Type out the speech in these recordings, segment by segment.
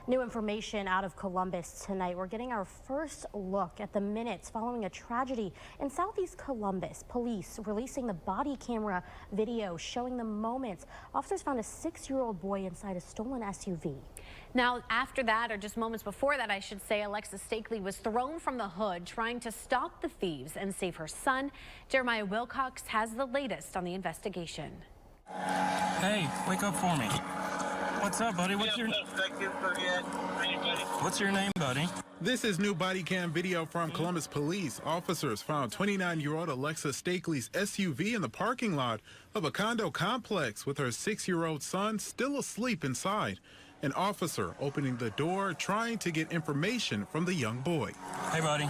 New information out of Columbus tonight. We're getting our first look at the minutes following a tragedy in southeast Columbus. Police releasing the body camera video showing the moments officers found a 6-year-old boy inside a stolen SUV. Now, after that, or just moments before that, I should say, Alexa Stakely was thrown from the hood trying to stop the thieves and save her son. Jeremiah Wilcox has the latest on the investigation. Hey, wake up for me. What's up, buddy? What's your name, buddy? This is new body cam video from Columbus police. Officers found 29-year-old Alexa Stakely's SUV in the parking lot of a condo complex with her 6-year-old son still asleep inside. An officer opening the door, trying to get information from the young boy. Hey, buddy.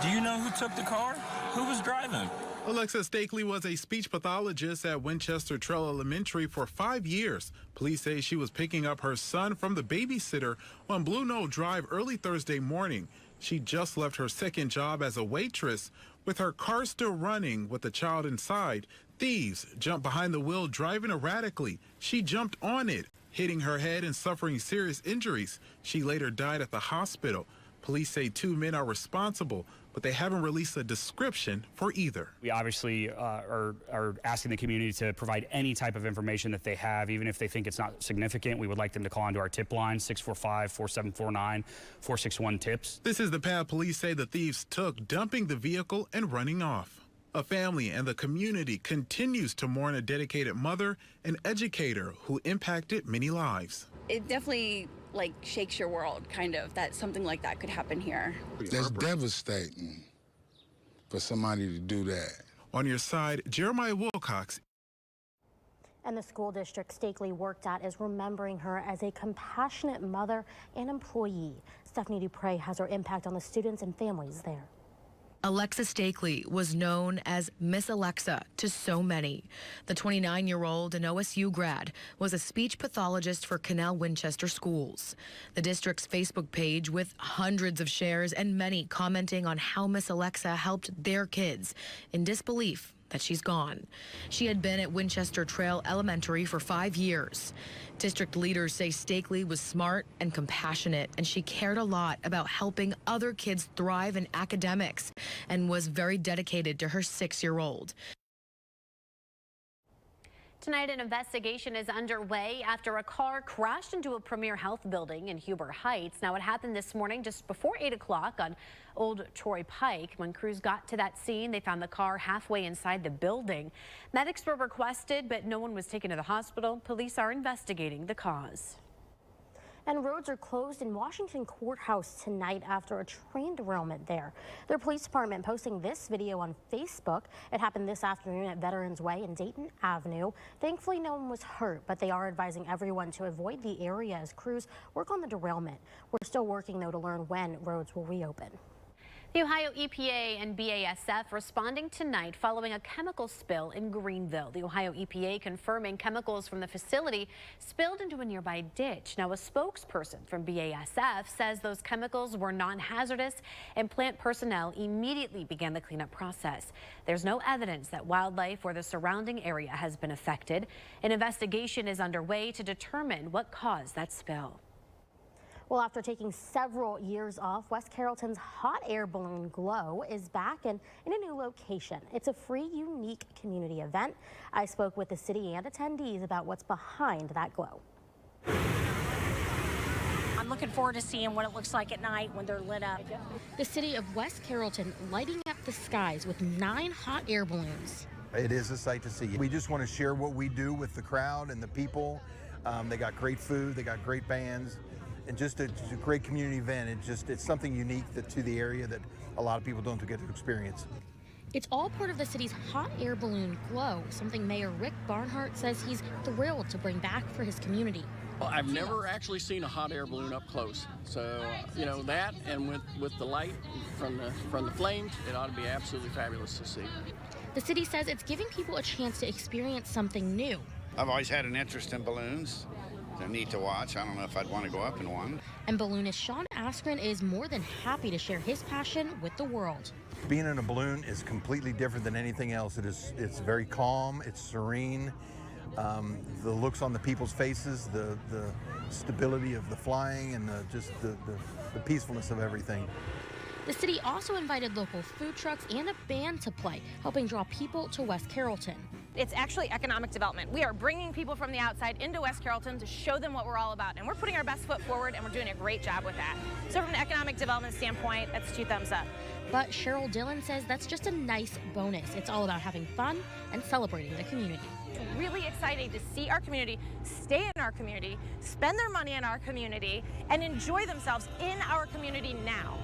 Do you know who took the car? Who was driving? Alexa Stakely was a speech pathologist at Winchester Trail Elementary for 5 years. Police say she was picking up her son from the babysitter on Blue Knoll Drive early Thursday morning. She just left her second job as a waitress. With her car still running with the child inside, thieves jumped behind the wheel driving erratically. She jumped on it, hitting her head and suffering serious injuries. She later died at the hospital. Police say 2 men are responsible, but they haven't released a description for either. We obviously are asking the community to provide any type of information that they have, even if they think it's not significant. We would like them to call into our tip line, 645-4749-461-TIPS. This is the path police say the thieves took, dumping the vehicle and running off. A family and the community continues to mourn a dedicated mother and educator who impacted many lives. It definitely shakes your world, kind of, that something like that could happen here. That's devastating for somebody to do that. On your side, Jeremiah Wilcox. And the school district Stakely worked at is remembering her as a compassionate mother and employee. Stephanie Dupre has her impact on the students and families there. Alexa Stakely was known as Miss Alexa to so many. The 29-year-old, an OSU grad, was a speech pathologist for Canal Winchester schools. The district's Facebook page with hundreds of shares and many commenting on how Miss Alexa helped their kids in disbelief that she's gone. She had been at Winchester Trail Elementary for 5 years. District leaders say Stakely was smart and compassionate, and she cared a lot about helping other kids thrive in academics and was very dedicated to her 6-year-old. Tonight, an investigation is underway after a car crashed into a Premier Health building in Huber Heights. Now, it happened this morning just before 8 o'clock on Old Troy Pike. When crews got to that scene, they found the car halfway inside the building. Medics were requested, but no one was taken to the hospital. Police are investigating the cause. And roads are closed in Washington Courthouse tonight after a train derailment there. Their police department posting this video on Facebook. It happened this afternoon at Veterans Way and Dayton Avenue. Thankfully, no one was hurt, but they are advising everyone to avoid the area as crews work on the derailment. We're still working, though, to learn when roads will reopen. The Ohio EPA and BASF responding tonight following a chemical spill in Greeneville. The Ohio EPA confirming chemicals from the facility spilled into a nearby ditch. Now, a spokesperson from BASF says those chemicals were non-hazardous and plant personnel immediately began the cleanup process. There's no evidence that wildlife or the surrounding area has been affected. An investigation is underway to determine what caused that spill. Well, after taking several years off, West Carrollton's hot air balloon glow is back and in a new location. It's a free, unique community event. I spoke with the city and attendees about what's behind that glow. I'm looking forward to seeing what it looks like at night when they're lit up. The city of West Carrollton lighting up the skies with 9 hot air balloons. It is a sight to see. We just want to share what we do with the crowd and the people. They got great food, they got great bands. And just a great community event. It's something unique to the area that a lot of people don't get to experience. It's all part of the city's hot air balloon glow, something Mayor Rick Barnhart says he's thrilled to bring back for his community. Well, I've never actually seen a hot air balloon up close. So, you know, that and with the light from the flames, it ought to be absolutely fabulous to see. The city says it's giving people a chance to experience something new. I've always had an interest in balloons. They're neat to watch. I don't know if I'd want to go up in one. And balloonist Sean Askren is more than happy to share his passion with the world. Being in a balloon is completely different than anything else. It's very calm, it's serene. the looks on the people's faces, the stability of the flying, and just the peacefulness of everything. The city also invited local food trucks and a band to play, helping draw people to West Carrollton. It's actually economic development. We are bringing people from the outside into West Carrollton to show them what we're all about, and we're putting our best foot forward, and we're doing a great job with that. So from an economic development standpoint, that's 2 thumbs up. But Cheryl Dillon says that's just a nice bonus. It's all about having fun and celebrating the community. It's really exciting to see our community stay in our community, spend their money in our community, and enjoy themselves in our community now.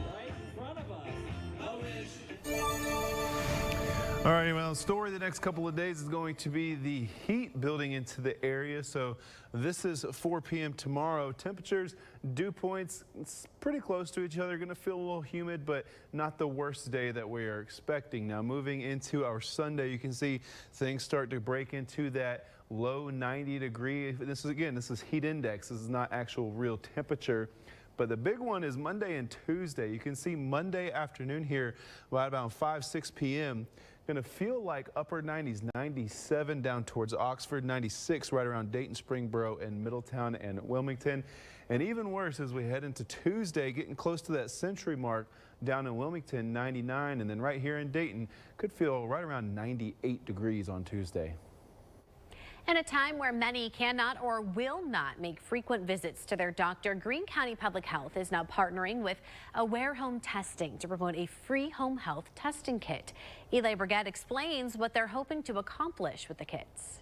All right, well, the story the next couple of days is going to be the heat building into the area. So this is 4 p.m. tomorrow. Temperatures, dew points, it's pretty close to each other. Going to feel a little humid, but not the worst day that we are expecting. Now, moving into our Sunday, you can see things start to break into that low 90 degree. This is heat index. This is not actual real temperature. But the big one is Monday and Tuesday. You can see Monday afternoon here right about 6 p.m. Going to feel like upper 90s, 97 down towards Oxford, 96 right around Dayton, Springboro, and Middletown and Wilmington. And even worse as we head into Tuesday, getting close to that century mark down in Wilmington, 99. And then right here in Dayton, could feel right around 98 degrees on Tuesday. In a time where many cannot or will not make frequent visits to their doctor, Greene County Public Health is now partnering with Aware Home Testing to promote a free home health testing kit. Eli Brigette explains what they're hoping to accomplish with the kits.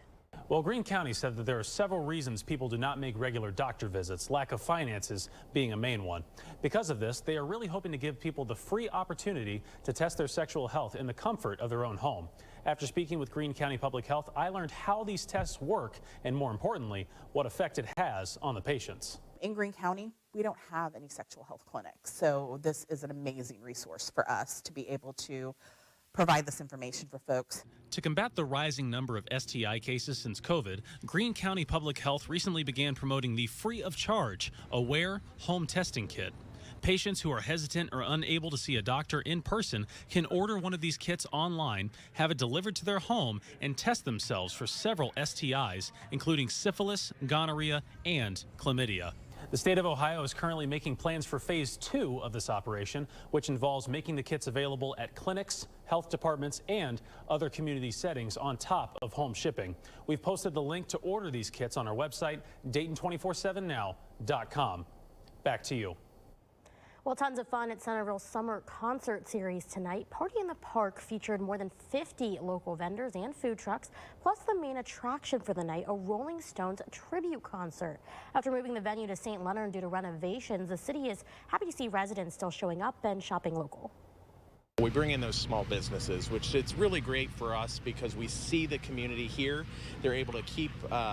Well, Greene County said that there are several reasons people do not make regular doctor visits, lack of finances being a main one. Because of this, they are really hoping to give people the free opportunity to test their sexual health in the comfort of their own home. After speaking with Greene County Public Health, I learned how these tests work and, more importantly, what effect it has on the patients. In Greene County, we don't have any sexual health clinics, so this is an amazing resource for us to be able to provide this information for folks. To combat the rising number of STI cases since COVID, Greene County Public Health recently began promoting the free of charge Aware Home Testing Kit. Patients who are hesitant or unable to see a doctor in person can order one of these kits online, have it delivered to their home, and test themselves for several STIs, including syphilis, gonorrhea, and chlamydia. The state of Ohio is currently making plans for phase 2 of this operation, which involves making the kits available at clinics, health departments, and other community settings on top of home shipping. We've posted the link to order these kits on our website, Dayton247now.com. Back to you. Well, tons of fun at Centerville's summer concert series tonight. Party in the Park featured more than 50 local vendors and food trucks, plus the main attraction for the night, a Rolling Stones tribute concert. After moving the venue to St. Leonard due to renovations, the city is happy to see residents still showing up and shopping local. We bring in those small businesses, which it's really great for us because we see the community here. They're able to keep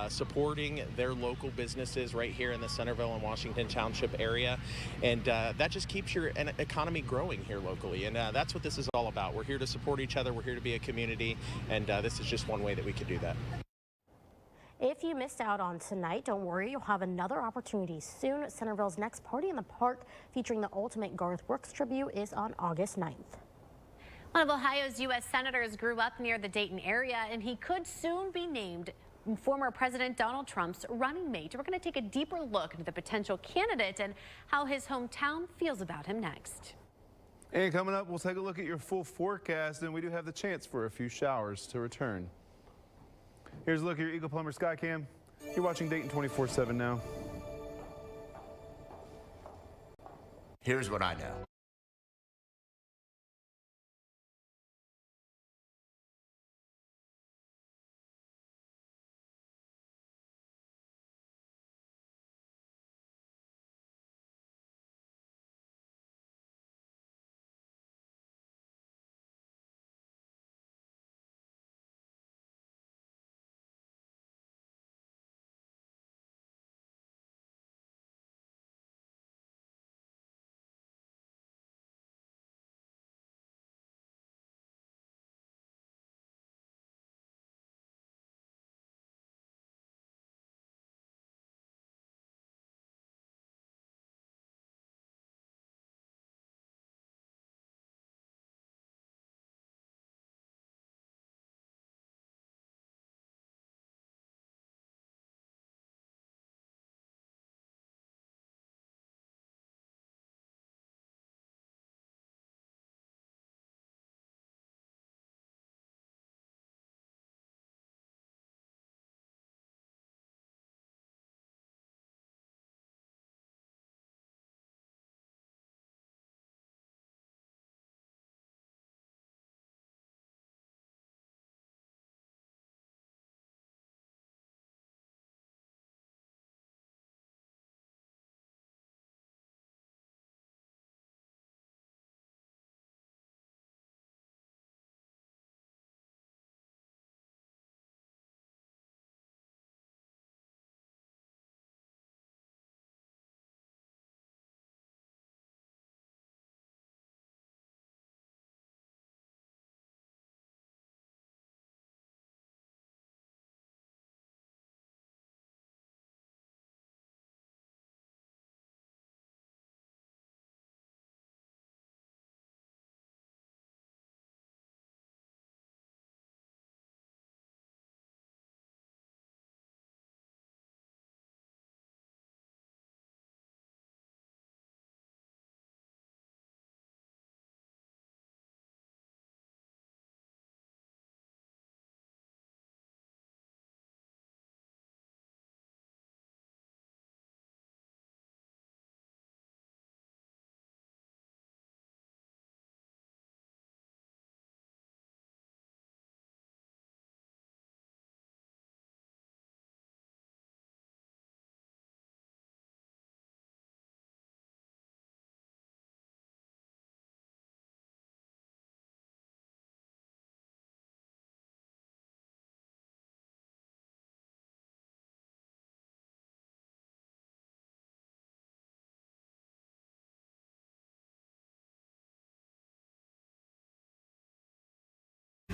supporting their local businesses right here in the Centerville and Washington Township area. And that just keeps your economy growing here locally. And that's what this is all about. We're here to support each other. We're here to be a community. And this is just one way that we could do that. If you missed out on tonight, don't worry, you'll have another opportunity soon. Centerville's next Party in the Park featuring the ultimate Garth Brooks tribute is on August 9th. One of Ohio's U.S. senators grew up near the Dayton area, and he could soon be named former President Donald Trump's running mate. We're going to take a deeper look into the potential candidate and how his hometown feels about him next. And coming up, we'll take a look at your full forecast, and we do have the chance for a few showers to return. Here's a look at your Eagle Plumber Skycam. You're watching Dayton 24/7 now. Here's what I know.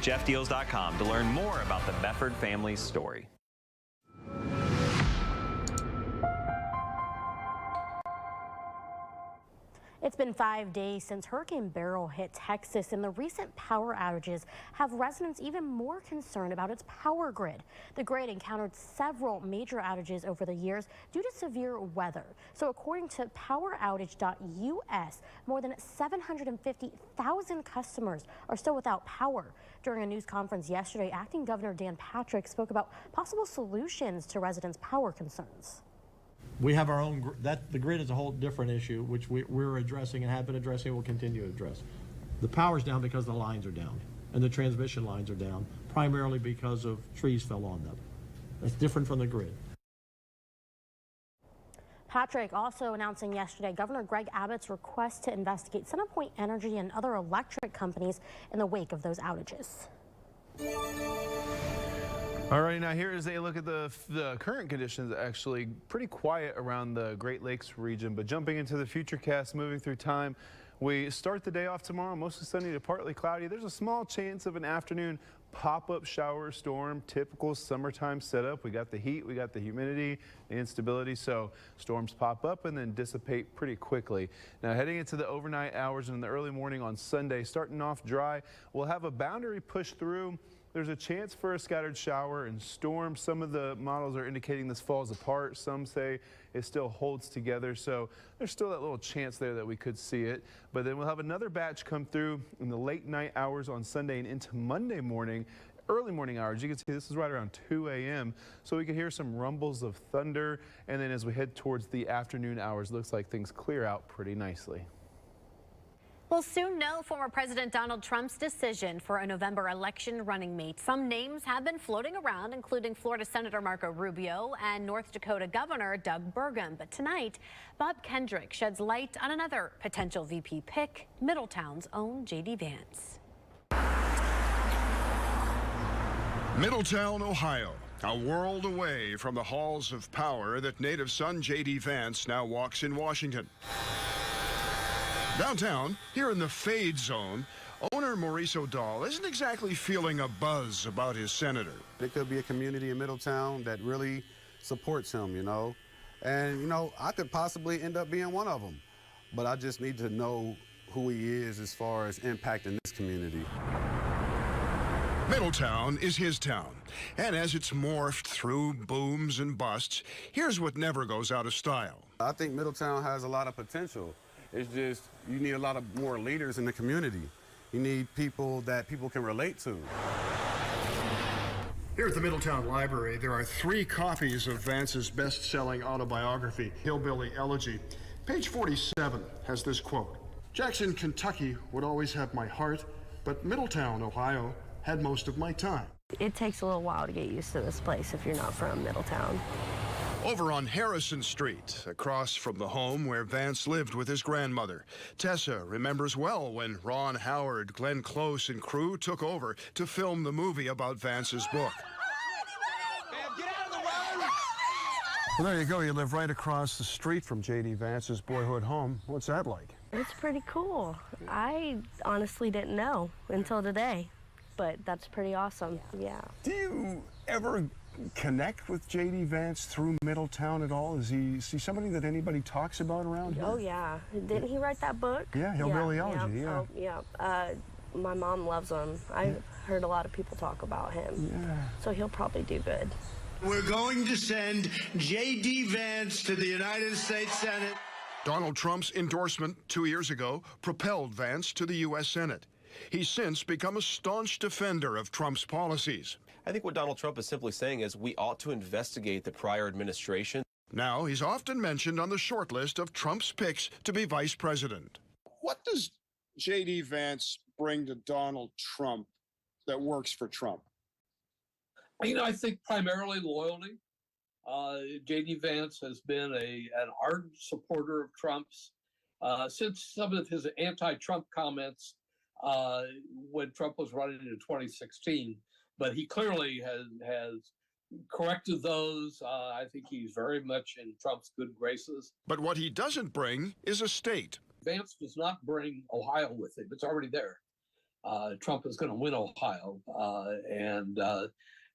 JeffDeals.com to learn more about the Mefford family's story. It's been 5 days since Hurricane Beryl hit Texas, and the recent power outages have residents even more concerned about its power grid. The grid encountered several major outages over the years due to severe weather. So according to poweroutage.us, more than 750,000 customers are still without power. During a news conference yesterday, Acting Governor Dan Patrick spoke about possible solutions to residents' power concerns. We have our own, the grid is a whole different issue, which we're addressing and have been addressing and will continue to address. The power's down because the lines are down, and the transmission lines are down, primarily because of trees fell on them. That's different from the grid. Patrick also announcing yesterday Governor Greg Abbott's request to investigate CenterPoint Energy and other electric companies in the wake of those outages. All right, now here is a look at the current conditions. Actually pretty quiet around the Great Lakes region, but jumping into the futurecast, moving through time, we start the day off tomorrow mostly sunny to partly cloudy. There's a small chance of an afternoon pop-up shower storm, typical summertime setup. We got the heat, we got the humidity, the instability, so storms pop up and then dissipate pretty quickly. Now heading into the overnight hours and in the early morning on Sunday, starting off dry, we'll have a boundary push through. There's a chance for a scattered shower and storm. Some of the models are indicating this falls apart. Some say it still holds together. So there's still that little chance there that we could see it. But then we'll have another batch come through in the late night hours on Sunday and into Monday morning. Early morning hours, you can see this is right around 2 a.m. So we can hear some rumbles of thunder. And then as we head towards the afternoon hours, looks like things clear out pretty nicely. We'll soon know former President Donald Trump's decision for a November election running mate. Some names have been floating around, including Florida Senator Marco Rubio and North Dakota Governor Doug Burgum. But tonight, Bob Kendrick sheds light on another potential VP pick, Middletown's own J.D. Vance. Middletown, Ohio, a world away from the halls of power that native son J.D. Vance now walks in Washington. Downtown, here in the Fade Zone, owner Maurice O'Dall isn't exactly feeling a buzz about his senator. There could be a community in Middletown that really supports him, you know. And, you know, I could possibly end up being one of them. But I just need to know who he is as far as impacting this community. Middletown is his town. And as it's morphed through booms and busts, here's what never goes out of style. I think Middletown has a lot of potential. It's just, you need a lot of more leaders in the community. You need people that people can relate to. Here at the Middletown Library, there are 3 copies of Vance's best-selling autobiography, Hillbilly Elegy. Page 47 has this quote: "Jackson, Kentucky would always have my heart, but Middletown, Ohio had most of my time." It takes a little while to get used to this place if you're not from Middletown. Over on Harrison Street, across from the home where Vance lived with his grandmother, Tessa remembers well when Ron Howard, Glenn Close, and crew took over to film the movie about Vance's book. Well, there you go. You live right across the street from J.D. Vance's boyhood home. What's that like? It's pretty cool. I honestly didn't know until today, but that's pretty awesome, yeah. Do you ever connect with J.D. Vance through Middletown at all? Is he somebody that anybody talks about around here? Oh, yeah. Didn't he write that book? Yeah, Hillbilly Elegy, yeah. Oh, yeah. My mom loves him. I've heard a lot of people talk about him. Yeah. So he'll probably do good. We're going to send J.D. Vance to the United States Senate. Donald Trump's endorsement 2 years ago propelled Vance to the U.S. Senate. He's since become a staunch defender of Trump's policies. I think what Donald Trump is simply saying is we ought to investigate the prior administration. Now he's often mentioned on the short list of Trump's picks to be vice president. What does J.D. Vance bring to Donald Trump that works for Trump? You know, I think primarily loyalty. J.D. Vance has been an ardent supporter of Trump's since some of his anti-Trump comments when Trump was running in 2016. But he clearly has corrected those. I think he's very much in Trump's good graces. But what he doesn't bring is a state. Vance does not bring Ohio with him. It's already there. Trump is going to win Ohio, and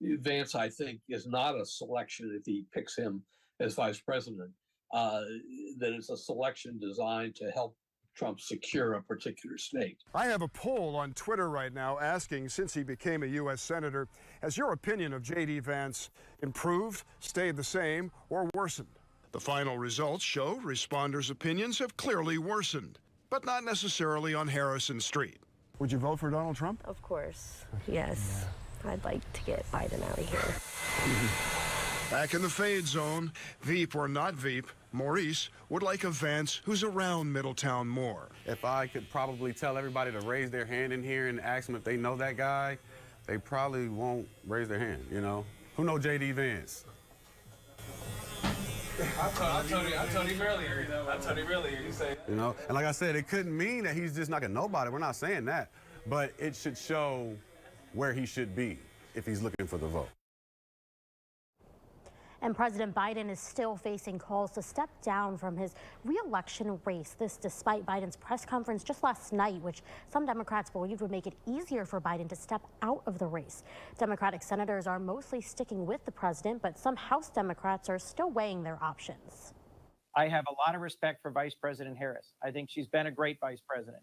Vance, I think, is not a selection if he picks him as vice president. That it's a selection designed to help Trump secure a particular state. I have a poll on Twitter right now asking, since he became a U.S. Senator, has your opinion of J.D. Vance improved, stayed the same, or worsened? The final results show responders' opinions have clearly worsened, but not necessarily on Harrison Street. Would you vote for Donald Trump? Of course, yes. I'd like to get Biden out of here. Back in the fade zone, Veep or not Veep, Maurice would like a Vance who's around Middletown more. If I could probably tell everybody to raise their hand in here and ask them if they know that guy, they probably won't raise their hand, you know? Who know J.D. Vance? I told him earlier. You say. You know, and like I said, it couldn't mean that he's just not a nobody. We're not saying that, but it should show where he should be if he's looking for the vote. And President Biden is still facing calls to step down from his re-election race. This despite Biden's press conference just last night, which some Democrats believed would make it easier for Biden to step out of the race. Democratic senators are mostly sticking with the president, but some House Democrats are still weighing their options. I have a lot of respect for Vice President Harris. I think she's been a great vice president,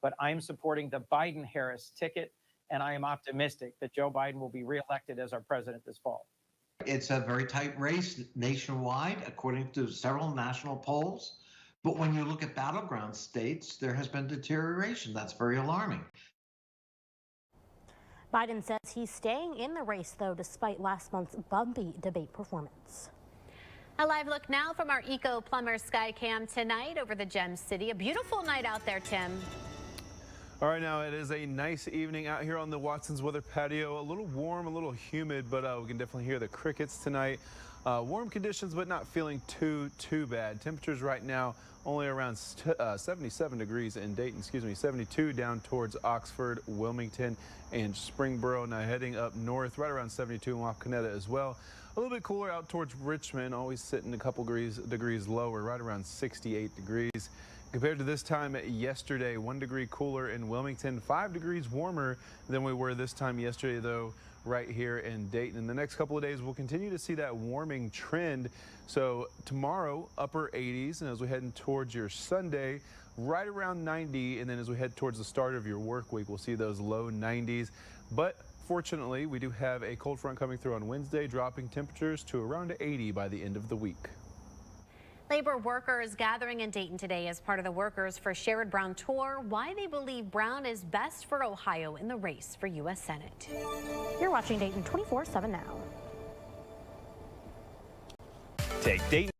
but I'm supporting the Biden-Harris ticket, and I am optimistic that Joe Biden will be reelected as our president this fall. It's a very tight race nationwide, according to several national polls. But when you look at battleground states, there has been deterioration. That's very alarming. Biden says he's staying in the race, though, despite last month's bumpy debate performance. A live look now from our Eco Plumber Skycam tonight over the Gem City. A beautiful night out there, Tim. All right, now it is a nice evening out here on the Watson's Weather Patio. A little warm, a little humid, but we can definitely hear the crickets tonight. Warm conditions, but not feeling too bad. Temperatures right now only around 77 degrees in Dayton, 72 down towards Oxford, Wilmington, and Springboro. Now heading up north, right around 72 in Wapakoneta as well. A little bit cooler out towards Richmond, always sitting a couple degrees lower, right around 68 degrees. Compared to this time yesterday, 1 degree cooler in Wilmington, 5 degrees warmer than we were this time yesterday, though, right here in Dayton. In the next couple of days, we'll continue to see that warming trend. So tomorrow, upper 80s, and as we head towards your Sunday, right around 90, and then as we head towards the start of your work week, we'll see those low 90s. But fortunately, we do have a cold front coming through on Wednesday, dropping temperatures to around 80 by the end of the week. Labor workers gathering in Dayton today as part of the Workers for Sherrod Brown tour. Why they believe Brown is best for Ohio in the race for U.S. Senate. You're watching Dayton 24/7 now. Take Dayton.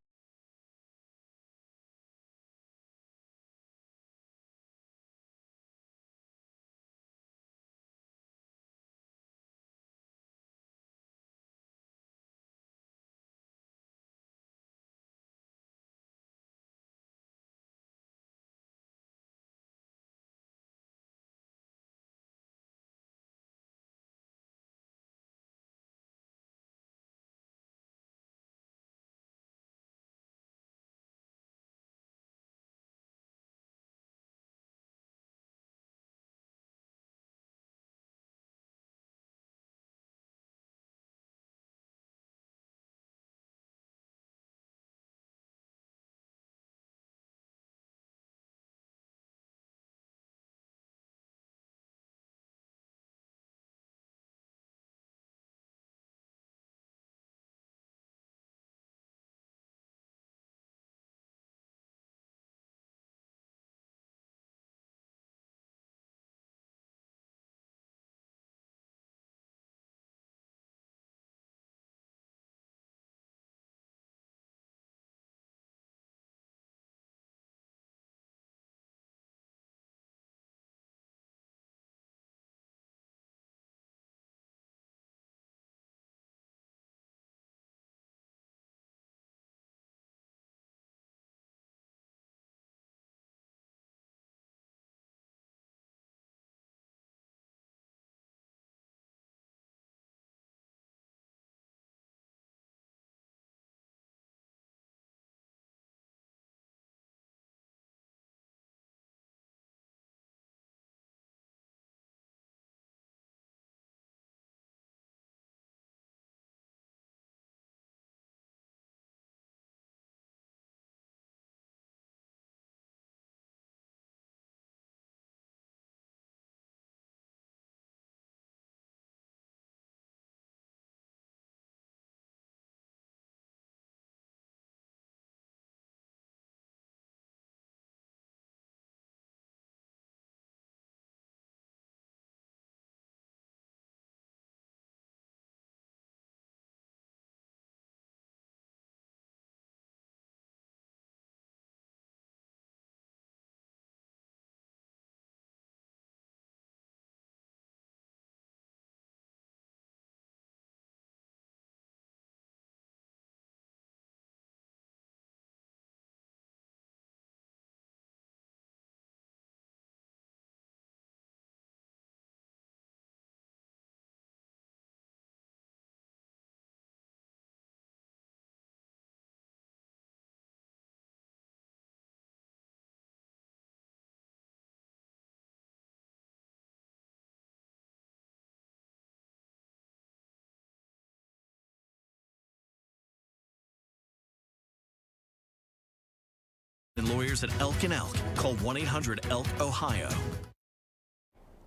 And lawyers at Elk and Elk. Call 1-800-ELK-OHIO.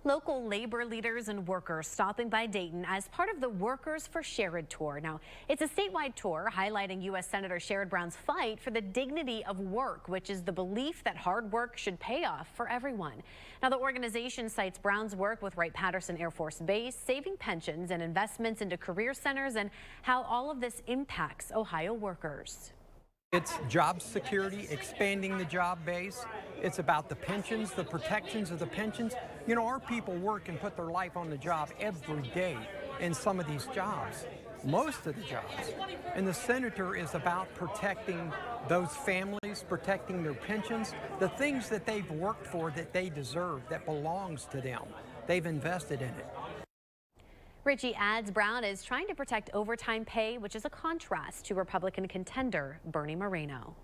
Local labor leaders and workers stopping by Dayton as part of the Workers for Sherrod tour. Now, it's a statewide tour highlighting U.S. Senator Sherrod Brown's fight for the dignity of work, which is the belief that hard work should pay off for everyone. Now, the organization cites Brown's work with Wright-Patterson Air Force Base, saving pensions and investments into career centers, and how all of this impacts Ohio workers. It's job security, expanding the job base. It's about the pensions, the protections of the pensions. You know, our people work and put their life on the job every day in some of these jobs, most of the jobs. And the senator is about protecting those families, protecting their pensions, the things that they've worked for that they deserve, that belongs to them. They've invested in it. Richie adds Brown is trying to protect overtime pay, which is a contrast to Republican contender Bernie Moreno.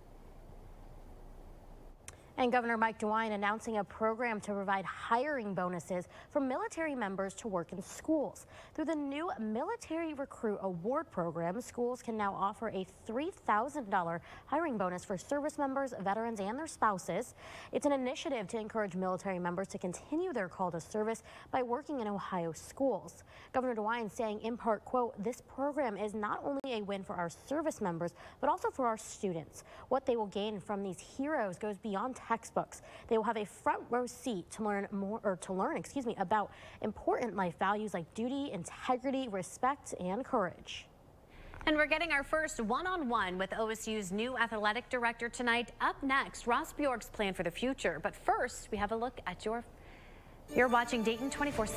And Governor Mike DeWine announcing a program to provide hiring bonuses for military members to work in schools. Through the new Military Recruit Award program, schools can now offer a $3,000 hiring bonus for service members, veterans, and their spouses. It's an initiative to encourage military members to continue their call to service by working in Ohio schools. Governor DeWine saying in part, quote, "This program is not only a win for our service members, but also for our students. What they will gain from these heroes goes beyond textbooks. They will have a front row seat to learn about important life values like duty, integrity, respect, and courage." And we're getting our first one-on-one with OSU's new athletic director tonight. Up next, Ross Bjork's plan for the future. But first, we have a look at you're watching Dayton 24/7.